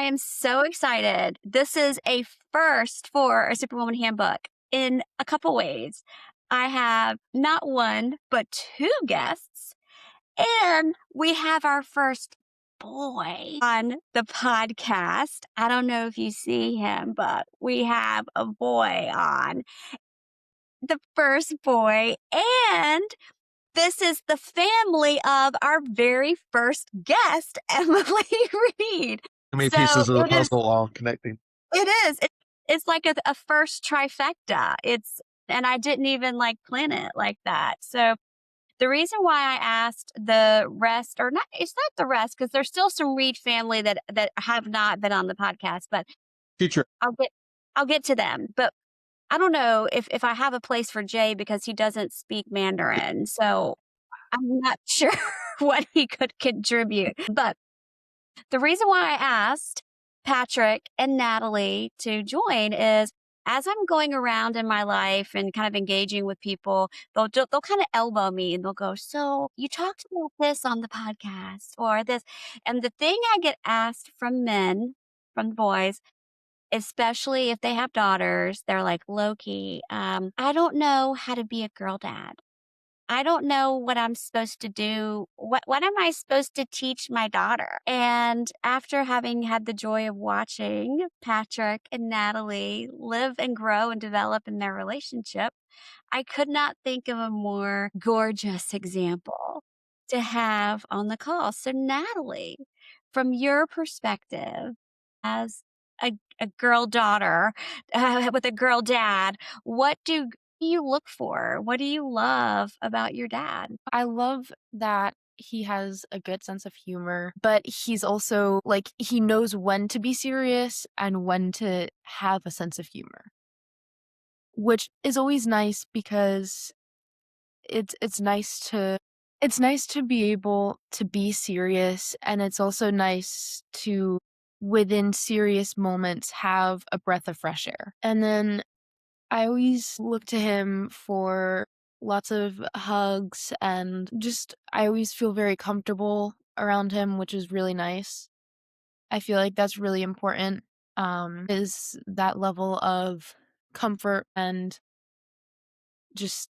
am so excited. This is a first for a Superwoman Handbook in a couple ways. I have not one, but two guests, and we have our first boy on the podcast. I don't know if you see him, but we have a boy on, the first boy. And this is the family of our very first guest, Emily Reid. How many So pieces of the puzzle all connecting? it is. It's like a first trifecta. And I didn't even like plan it like that. So the reason why I asked the rest, or not, it's not the rest, because there's still some Reid family that have not been on the podcast, but Future. I'll get to them. But I don't know if I have a place for Jay because he doesn't speak Mandarin. So I'm not sure what he could contribute. But the reason why I asked Patrick and Natalie to join is as I'm going around in my life and kind of engaging with people, they'll kind of elbow me and they'll go, "So you talked about this on the podcast or this," and the thing I get asked from men, from the boys, especially if they have daughters, they're like, "Loki, I don't know how to be a girl dad. I don't know what I'm supposed to do. What am I supposed to teach my daughter?" And after having had the joy of watching Patrick and Natalie live and grow and develop in their relationship, I could not think of a more gorgeous example to have on the call. So, Natalie, from your perspective as a girl daughter with a girl dad, what do you look for? What do you love about your dad? I love that he has a good sense of humor, but he's also like, he knows when to be serious and when to have a sense of humor, which is always nice because it's nice to be able to be serious, and it's also nice to, within serious moments, have a breath of fresh air. And then I always look to him for lots of hugs, and just I always feel very comfortable around him, which is really nice. I feel like that's really important, is that level of comfort and just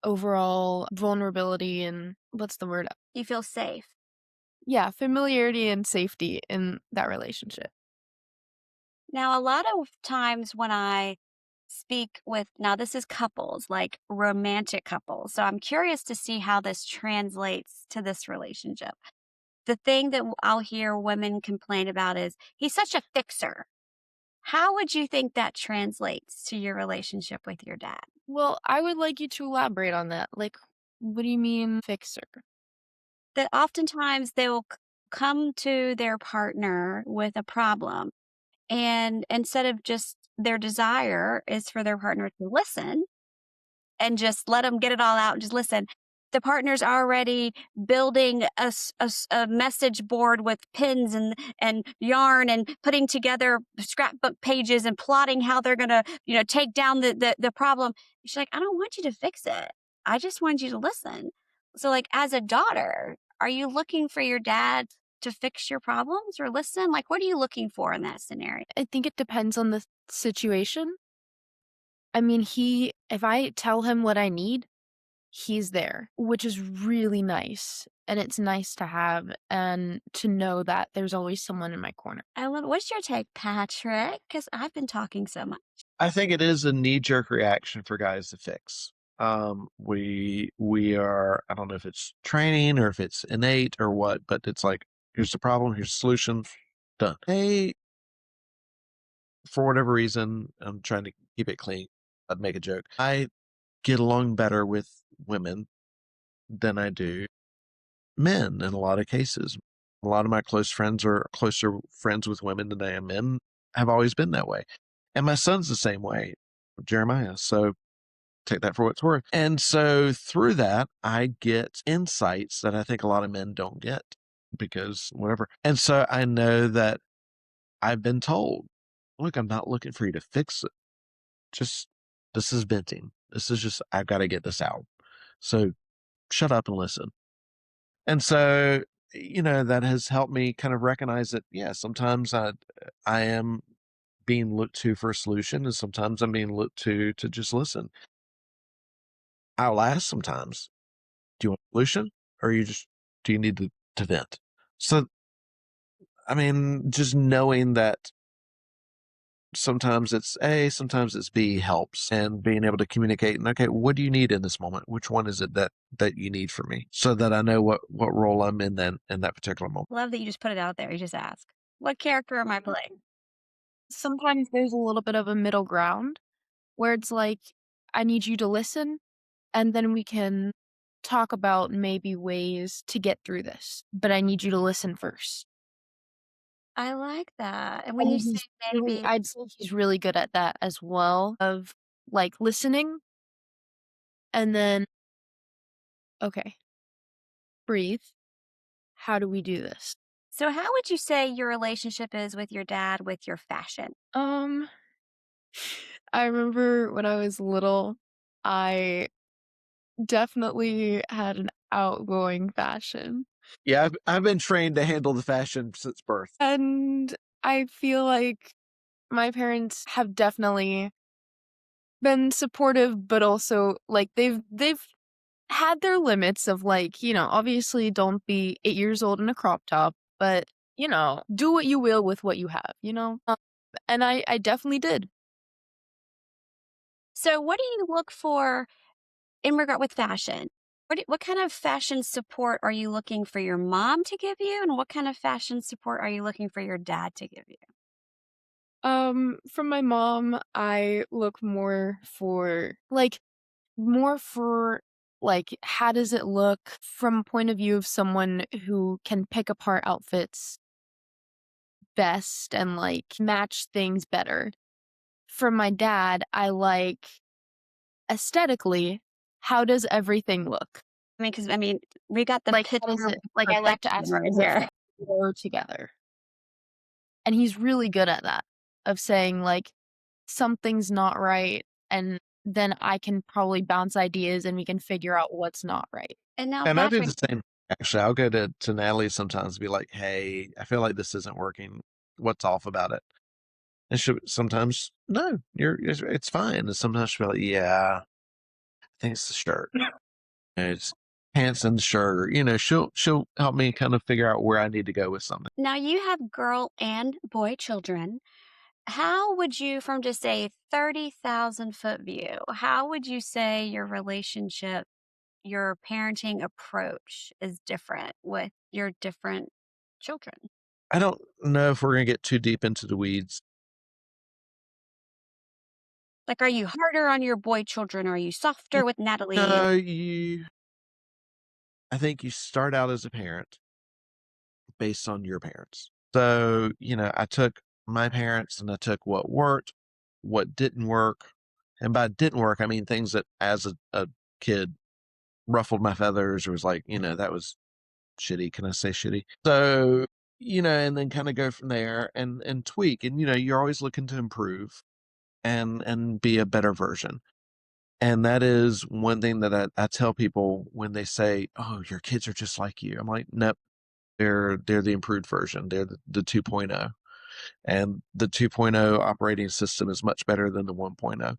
overall vulnerability, and what's the word? You feel safe. Yeah, familiarity and safety in that relationship. Now, a lot of times when I speak with, now this is couples, like romantic couples. So I'm curious to see how this translates to this relationship. The thing that I'll hear women complain about is he's such a fixer. How would you think that translates to your relationship with your dad? Well, I would like you to elaborate on that. Like, what do you mean fixer? That oftentimes they will come to their partner with a problem. And instead of just their desire is for their partner to listen and just let them get it all out and just listen. The partner's already building a message board with pins and yarn and putting together scrapbook pages and plotting how they're going to, take down the problem. She's like, "I don't want you to fix it. I just want you to listen." So like as a daughter, are you looking for your dad to fix your problems or listen? Like, what are you looking for in that scenario? I think it depends on the situation. I mean, if I tell him what I need, he's there, which is really nice. And it's nice to have and to know that there's always someone in my corner. I love it. What's your take, Patrick? Because I've been talking so much. I think it is a knee-jerk reaction for guys to fix. We are, I don't know if it's training or if it's innate or what, but it's like, here's the problem, here's the solution, done. Hey, for whatever reason, I'm trying to keep it clean. I'd make a joke. I get along better with women than I do men in a lot of cases. A lot of my close friends are closer friends with women than I am men. Have always been that way. And my son's the same way, Jeremiah. So take that for what it's worth. And so through that, I get insights that I think a lot of men don't get because whatever. And so I know that I've been told, look, I'm not looking for you to fix it. Just, this is venting. This is just, I've got to get this out. So shut up and listen. And so that has helped me kind of recognize that, yeah, sometimes I am being looked to for a solution, and sometimes I'm being looked to just listen. I'll ask sometimes, do you want a solution, or do you need to vent? So, I mean, just knowing that sometimes it's A, sometimes it's B helps, and being able to communicate. And okay, what do you need in this moment? Which one is it that you need from me, so that I know what role I'm in then in that particular moment. Love that you just put it out there. You just ask, what character am I playing? Sometimes there's a little bit of a middle ground where it's like, I need you to listen, and then we can talk about maybe ways to get through this, but I need you to listen first. I like that. And when you And say maybe, I'd say he's really good at that as well, of like listening and then, okay, breathe. How do we do this? so how would you say your relationship is with your dad with your fashion? Um, I remember when I was little, I definitely had an outgoing fashion. Yeah, I've been trained to handle the fashion since birth. And I feel like my parents have definitely been supportive, but also like they've had their limits of like, obviously don't be 8 years old in a crop top, but do what you will with what you have. And I definitely did. So what do you look for in regard with fashion? What kind of fashion support are you looking for your mom to give you? And what kind of fashion support are you looking for your dad to give you? From my mom, I look more for how does it look from a point of view of someone who can pick apart outfits best and like match things better. From my dad, I like aesthetically, how does everything look? I mean, we got the Like, how picture does of it like, I like to perfection ask right people if here. they go together, and he's really good at that, of saying, like, "Something's not right," and then I can probably bounce ideas, and we can figure out what's not right. And now And I do Patrick, the same. Actually, I'll go to Natalie sometimes and be like, "Hey, I feel like this isn't working. What's off about it?" And she sometimes, no, it's fine. And sometimes she'll be like, "Yeah, I think it's the shirt. It's pants and the shirt." Or, she'll help me kind of figure out where I need to go with something. now you have girl and boy children. How would you, from just a 30,000-foot view, how would you say your relationship, your parenting approach is different with your different children? I don't know if we're gonna get too deep into the weeds. Like, are you harder on your boy children? Are you You softer with Natalie? know, I think you start out as a parent based on your parents. So, I took my parents and I took what worked, what didn't work. And by didn't work, I mean things that as a kid ruffled my feathers or was like, that was shitty. Can I say shitty? So, and then kind of go from there and tweak. And, you're always looking to improve and be a better version. And that is one thing that I tell people when they say, "Oh, your kids are just like you." I'm like, nope, they're the improved version. They're the 2.0. And the 2.0 operating system is much better than the 1.0.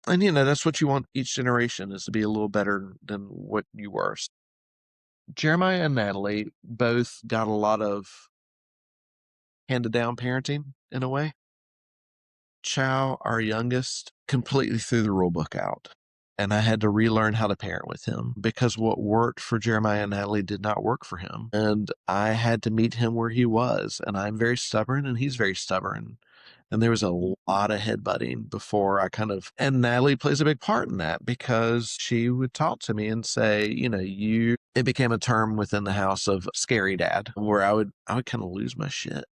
And that's what you want each generation is to be a little better than what you were. Jeremiah and Natalie both got a lot of handed down parenting in a way. Chow, our youngest, completely threw the rule book out. And I had to relearn how to parent with him because what worked for Jeremiah and Natalie did not work for him. And I had to meet him where he was. And I'm very stubborn and he's very stubborn. And there was a lot of headbutting before and Natalie plays a big part in that because she would talk to me and say, it became a term within the house of scary dad, where I would kind of lose my shit.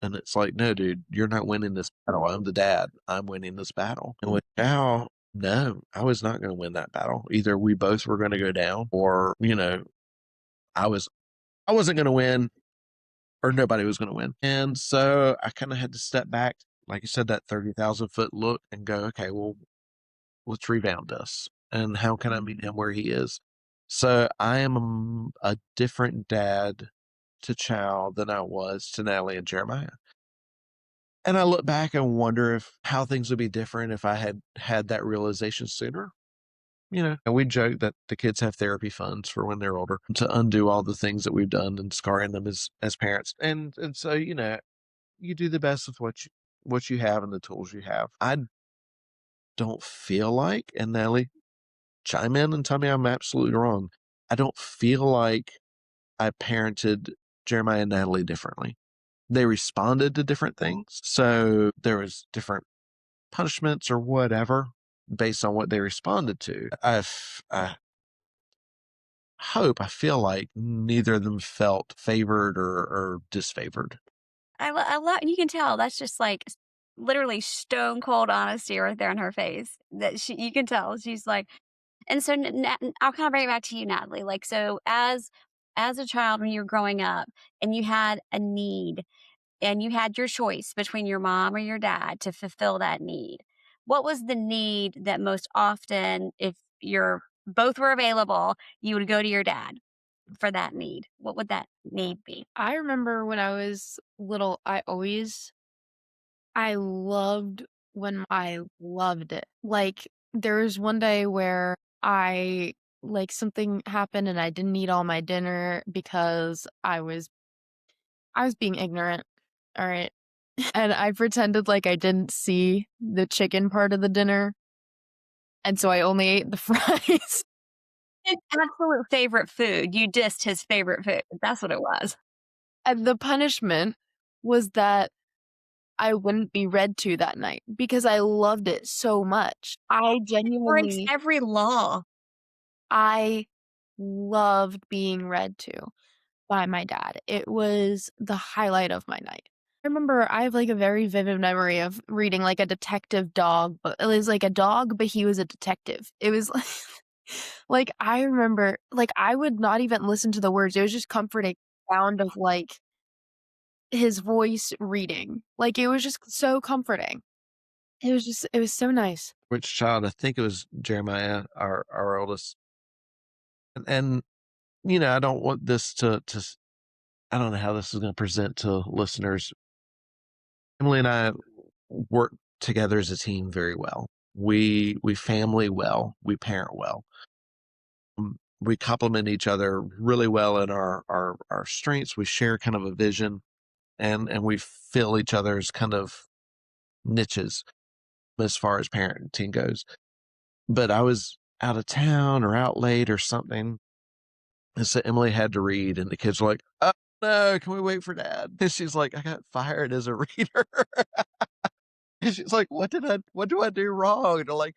And it's like, no, dude, you're not winning this battle. I'm the dad. I'm winning this battle. And with Al, no, I was not going to win that battle. Either we both were going to go down, or I was I wasn't going to win, or nobody was going to win. And so I kind of had to step back, like you said, that 30,000-foot look, and go, okay, well, let's rebound this. And how can I meet him where he is? So I am a different dad to Chow than I was to Natalie and Jeremiah. And I look back and wonder if how things would be different if I had had that realization sooner. And we joke that the kids have therapy funds for when they're older to undo all the things that we've done and scarring them as parents. And so, you do the best with what you have and the tools you have. I don't feel like, and Nelly, chime in and tell me I'm absolutely wrong. I don't feel like I parented Jeremiah and Natalie differently. They responded to different things. So there was different punishments or whatever based on what they responded to. I I feel like neither of them felt favored or disfavored. I love you can tell that's just like literally stone cold honesty right there in her face. That you can tell she's like, and so I'll kind of bring it back to you, Natalie. Like, so as a child when you were growing up and you had a need and you had your choice between your mom or your dad to fulfill that need, what was the need that most often, if you're both were available, you would go to your dad for that need? What would that need be? I remember when I was little, I loved it. Like, there was one day where something happened and I didn't eat all my dinner because I was being ignorant, alright? And I pretended like I didn't see the chicken part of the dinner, and so I only ate the fries. His absolute favorite food. You dissed his favorite food. That's what it was. And the punishment was that I wouldn't be read to that night because I loved it so much. Breaks every law. I loved being read to by my dad. It was the highlight of my night. I remember I have, like, a very vivid memory of reading, like, a detective dog, but it was like a dog, but he was a detective. It was like, I remember, like, I would not even listen to the words. It was just comforting sound of, like, his voice reading. Like, it was just so comforting. It was so nice. Which child? I think it was Jeremiah, our oldest. And I don't want this I don't know how this is going to present to listeners. Emily and I work together as a team very well. We family well. We parent well. We complement each other really well in our strengths. We share kind of a vision, and we fill each other's kind of niches as far as parenting goes. But I was out of town or out late or something, and so Emily had to read, and the kids were like, "Oh no, can we wait for Dad?" And she's like, "I got fired as a reader." And she's like, what do I do wrong?" And they're like,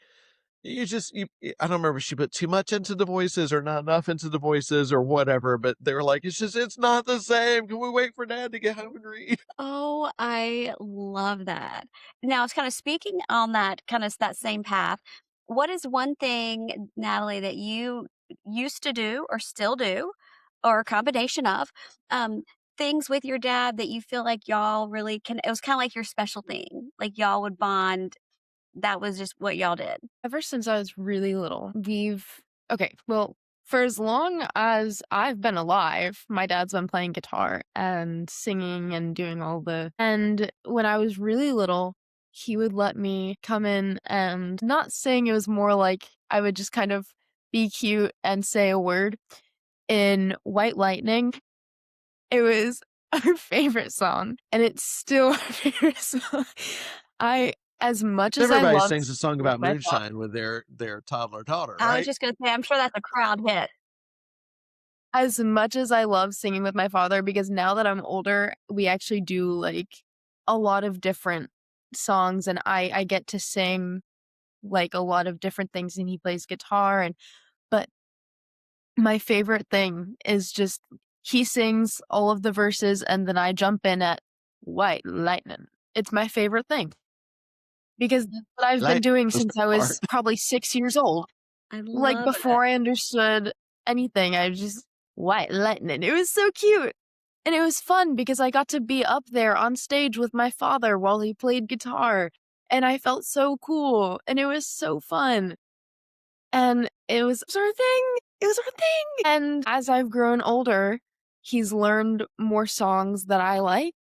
I don't remember if she put too much into the voices or not enough into the voices or whatever, but they were like, it's not the same. Can we wait for Dad to get home and read? Oh, I love that. Now, it's kind of speaking on that kind of that same path. What is one thing, Natalie, that you used to do or still do, or a combination of, um, things with your dad that you feel like y'all really can? It was kind of like your special thing, like y'all would bond. That was just what y'all did. Ever since I was really little, for as long as I've been alive, my dad's been playing guitar and singing and doing and when I was really little, he would let me come in and not sing, it was more like I would just kind of be cute and say a word. In White Lightning, it was our favorite song, and it's still our favorite song. I as much as I Everybody love sings a singing song with about my father. moonshine with their toddler daughter, I was right? just gonna say, I'm sure that's a crowd hit. As much as I love singing with my father, because now that I'm older, we actually do, like, a lot of different songs, and I get to sing, like, a lot of different things, and he plays guitar, but my favorite thing is just he sings all of the verses, and then I jump in at "White Lightning." It's my favorite thing, because that's what I've been Like doing was since the I part. was probably 6 years old. I Like, love it. before I understood anything, I just White Lightning. It was so cute, and it was fun because I got to be up there on stage with my father while he played guitar, and I felt so cool, and it was so fun, and it was sort of thing. It was our thing. And as I've grown older, he's learned more songs that I like.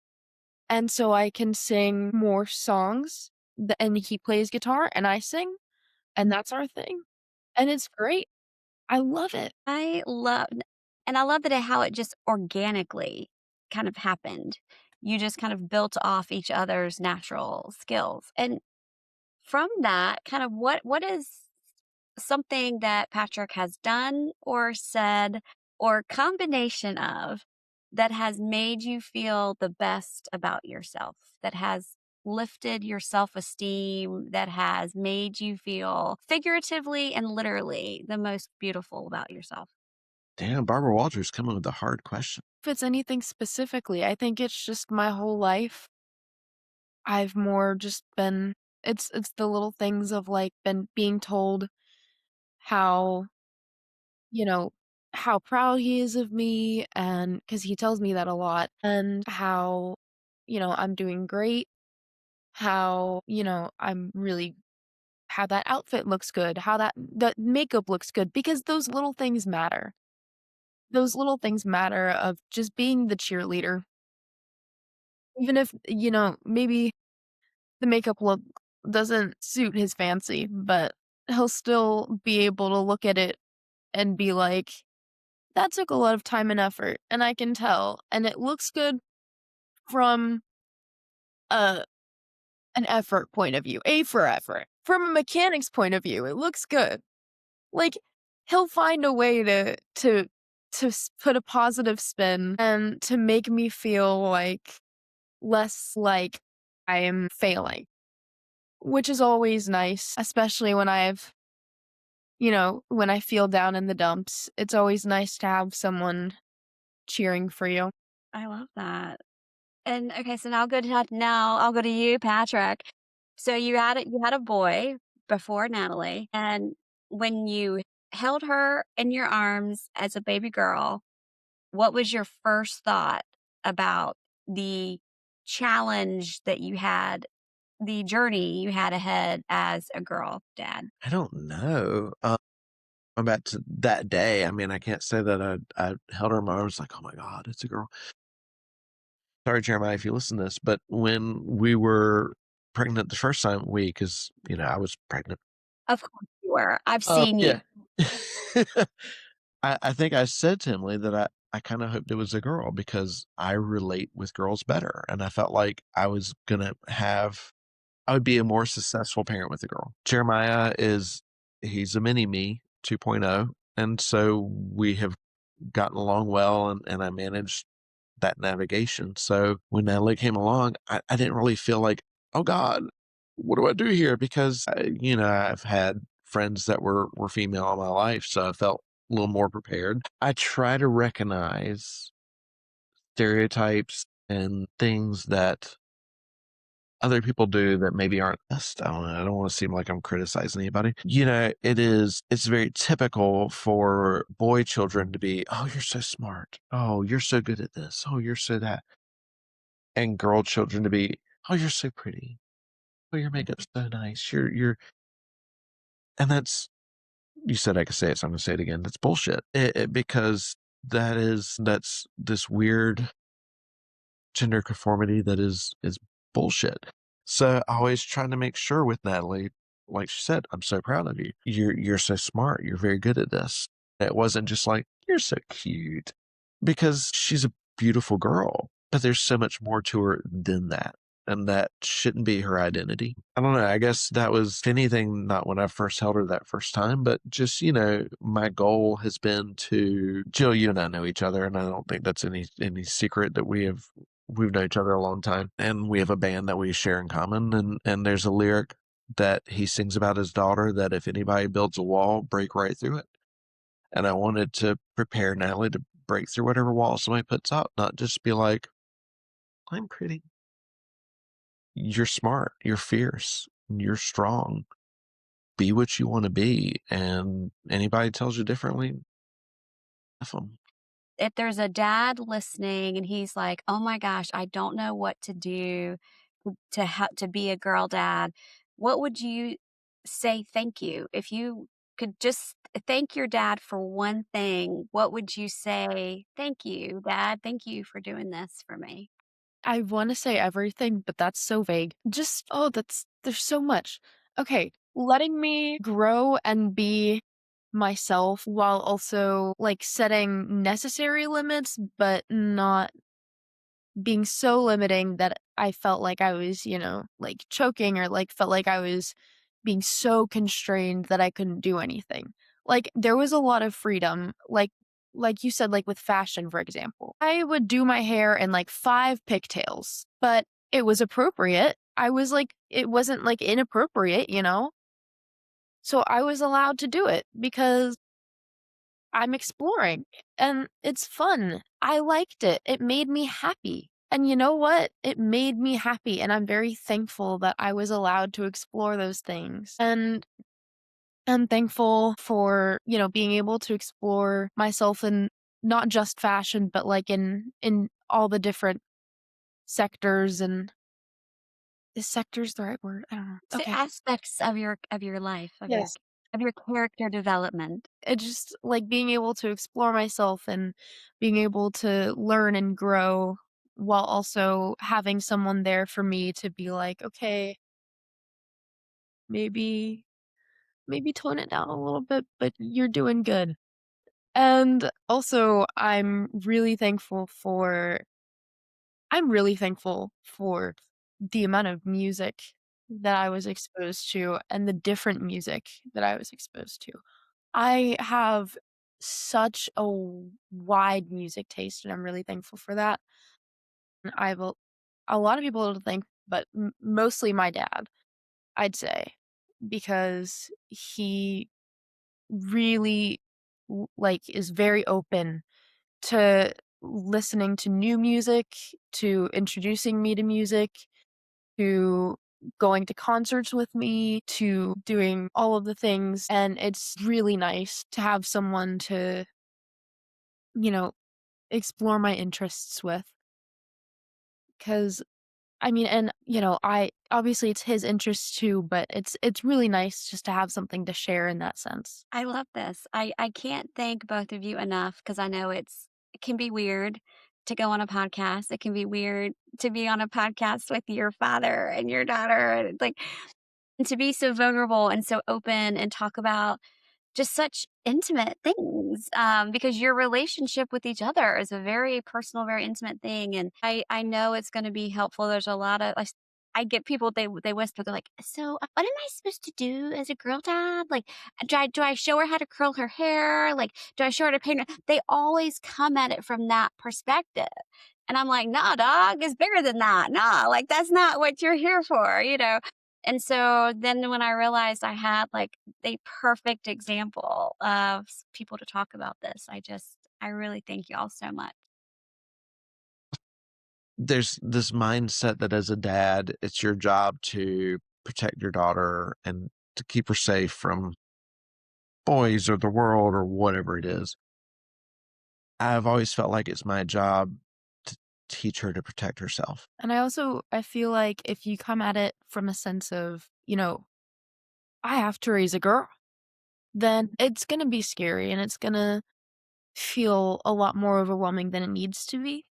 And so I can sing more songs and he plays guitar and I sing and that's our thing. And it's great. I love it. I love and I love that how it just organically kind of happened. You just kind of built off each other's natural skills. And from that, kind of what is something that Patrick has done or said or combination of that has made you feel the best about yourself, that has lifted your self-esteem, that has made you feel figuratively and literally the most beautiful about yourself? Damn, Barbara Walters coming with a hard question. If it's anything specifically, I think it's just my whole life. I've more just been it's the little things of like been being told how, you know, how proud he is of me and cuz he tells me that a lot and how, I'm doing great, how, I'm really how that outfit looks good, how that makeup looks good because those little things matter. Those little things matter of just being the cheerleader. Even if, maybe the makeup look doesn't suit his fancy, but he'll still be able to look at it and be like, "That took a lot of time and effort, and I can tell, and it looks good from a an effort point of view, A for effort. From a mechanic's point of view, it looks good." Like, he'll find a way to put a positive spin and to make me feel like less like I am failing, which is always nice, especially when I feel down in the dumps. It's always nice to have someone cheering for you. I love that. And okay, so now I'll go to you, Patrick. So you had a boy before Natalie, and when you held her in your arms as a baby girl, what was your first thought about the challenge that you had, the journey you had ahead as a girl dad? I don't know. About to that day, I mean, I can't say that I held her in my arms like, oh my God, it's a girl. Sorry, Jeremiah, if you listen to this, but when we were pregnant the first time because, I was pregnant. Of course you were. I've seen you. Yeah. I think I said to Emily that I kind of hoped it was a girl because I relate with girls better. And I felt like I would be a more successful parent with a girl. Jeremiah he's a mini me 2.0. And so we have gotten along well and I managed that navigation. So when Natalie came along, I didn't really feel like, oh God, what do I do here? Because I've had friends that were female all my life, so I felt a little more prepared. I try to recognize stereotypes and things that other people do that maybe aren't us. I don't know. I don't want to seem like I'm criticizing anybody. It's very typical for boy children to be, oh, you're so smart. Oh, you're so good at this. Oh, you're so that. And girl children to be, oh, you're so pretty. Oh, your makeup's so nice. And that's, you said I could say it, so I'm going to say it again. That's bullshit. Because that's this weird gender conformity that is bullshit. So I always trying to make sure with Natalie, like she said, I'm so proud of you. You're so smart. You're very good at this. It wasn't just like, you're so cute. Because she's a beautiful girl. But there's so much more to her than that. And that shouldn't be her identity. I don't know. I guess that was, if anything, not when I first held her that first time, but just, my goal has been to, Jill, you and I know each other, and I don't think that's any secret that we've known each other a long time. And we have a band that we share in common. And there's a lyric that he sings about his daughter that if anybody builds a wall, break right through it. And I wanted to prepare Natalie to break through whatever wall somebody puts up, not just be like, I'm pretty. You're smart, you're fierce, you're strong. Be what you want to be. And anybody tells you differently, F them. If there's a dad listening and he's like, "Oh my gosh, I don't know what to do to be a girl dad," what would you say thank you? If you could just thank your dad for one thing, what would you say? Thank you, dad. Thank you for doing this for me. I wanna say everything, but that's so vague. Just there's so much. Okay, letting me grow and be myself while also, like, setting necessary limits, but not being so limiting that I felt like I was, like, choking or, like, felt like I was being so constrained that I couldn't do anything. Like, there was a lot of freedom, like you said, like, with fashion, for example. I would do my hair in, like, 5 pigtails, but it was appropriate. It wasn't, like, inappropriate, you know? So I was allowed to do it because I'm exploring, and it's fun. I liked it. It made me happy. And you know what? It made me happy, and I'm very thankful that I was allowed to explore those things. And I'm thankful for, being able to explore myself in not just fashion, but like in all the different sectors and is sectors the right word? I don't know. So Okay. aspects of your life, Yes. of your character development. It just like being able to explore myself and being able to learn and grow while also having someone there for me to be like, okay, maybe maybe tone it down a little bit, but you're doing good. And also I'm really thankful for the amount of music that I was exposed to and the different music that I was exposed to. I have such a wide music taste, and I'm really thankful for that. And I've a lot of people to thank, but mostly my dad, I'd say, because he really is very open to listening to new music, to introducing me to music, to going to concerts with me, to doing all of the things. And it's really nice to have someone to, you know, explore my interests with. Because I mean, and I obviously it's his interests too, but it's really nice just to have something to share in that sense. I love this. I can't thank both of you enough because I know it can be weird to go on a podcast. It can be weird to be on a podcast with your father and your daughter, and like and to be so vulnerable and so open and talk about just such intimate things, because your relationship with each other is a very personal, very intimate thing, and I know it's gonna be helpful. There's a lot of I get people, they whisper, they're like, "So, what am I supposed to do as a girl dad? Like, do I show her how to curl her hair? Like, do I show her how to paint her?" They always come at it from that perspective, and I'm like, "Nah, dog, it's bigger than that. Nah, like, that's not what you're here for," you know? And so then when I realized I had, like, a perfect example of people to talk about this. I really thank you all so much. There's this mindset that as a dad, it's your job to protect your daughter and to keep her safe from boys or the world or whatever it is. I've always felt like it's my job to teach her to protect herself. And I feel like if you come at it from a sense of, I have to raise a girl, then it's gonna be scary and it's gonna feel a lot more overwhelming than it needs to be.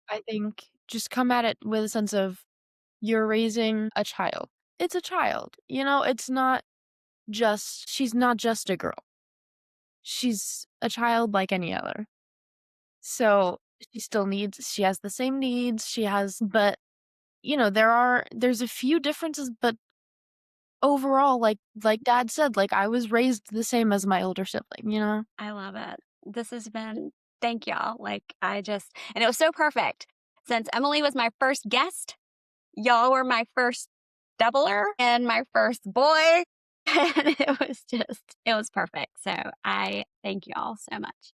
I think just come at it with a sense of you're raising a child. It's a child, it's not she's not just a girl. She's a child like any other. So she has the same needs, but there's a few differences, but overall, like dad said, like I was raised the same as my older sibling, you know? I love it. This has been thank y'all. Like, and it was so perfect. Since Emily was my first guest, y'all were my first doubler and my first boy, and it was perfect. So I thank you all so much.